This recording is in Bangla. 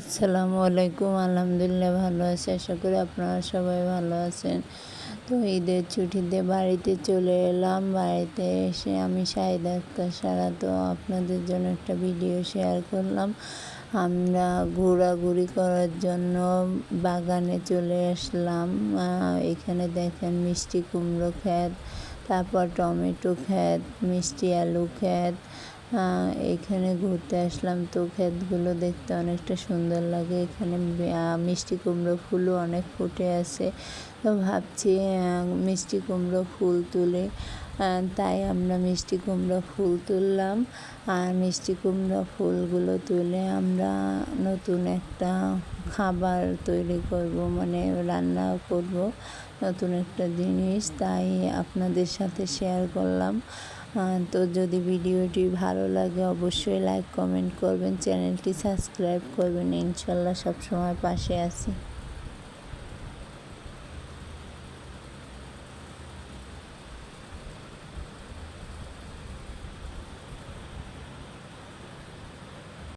আসসালামু আলাইকুম। আলহামদুলিল্লাহ ভালো আছি। আশা করি আপনারা সবাই ভালো আছেন। তো ঈদের ছুটিতে বাড়িতে চলে এলাম। বাড়িতে এসে আমি শাহিদা আক্তার সারা তো আপনাদের জন্য একটা ভিডিও শেয়ার করলাম। আমরা ঘোরাঘুরি করার জন্য বাগানে চলে আসলাম। এখানে দেখেন মিষ্টি কুমড়ো ক্ষেত, তারপর টমেটো ক্ষেত, মিষ্টি আলু ক্ষেত। এখানে ঘুরতে আসলাম, তো ক্ষেতগুলো দেখতে অনেকটা সুন্দর লাগে। এখানে মিষ্টি কুমড়ো ফুলও অনেক ফুটে আছে। তো ভাবছি মিষ্টি কুমড়ো ফুল তুলে, তাই আমরা মিষ্টি কুমড়ো ফুল তুললাম। আর মিষ্টি কুমড়ো ফুলগুলো তুলে আমরা নতুন একটা খাবার তৈরি করব, মানে রান্না করব নতুন একটা জিনিস, তাই আপনাদের সাথে শেয়ার করলাম। তো যদি ভিডিওটি ভালো লাগে অবশ্যই লাইক কমেন্ট করবেন, চ্যানেলটি সাবস্ক্রাইব করবেন। ইনশাল্লাহ সবসময় পাশে আছি।